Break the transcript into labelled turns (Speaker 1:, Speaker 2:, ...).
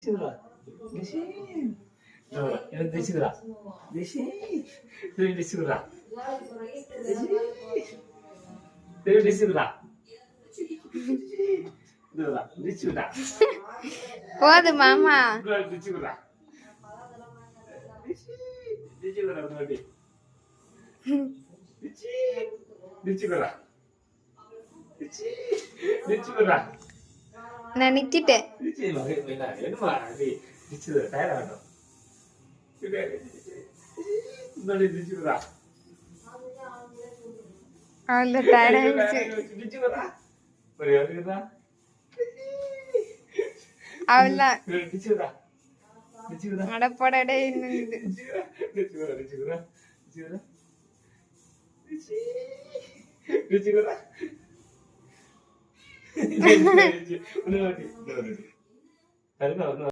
Speaker 1: Dicila. Dici. No, dicila. Dici. Devi dicila. Devi dicila. Dicila. Dicila.
Speaker 2: போது மாமா
Speaker 1: Dicila. Dicila nanti. Dici. Dicila. Dici. Dicila.
Speaker 2: நான் நிக்கிட்டேன்.
Speaker 1: Dici mana? Ini mana sih? Dicila. Saya ada. Nanti dicila.
Speaker 2: அவ்வளோ tired ஆயிடுச்சு.
Speaker 1: Dicila. Berialah.
Speaker 2: அவ்வளோதான்
Speaker 1: Dicila. Dicila.
Speaker 2: அடப்படடே இன்னும் இது
Speaker 1: Dicila. Dicila. Dicila. Dicila. Dicila. Udah lagi. Udah lagi. Tadi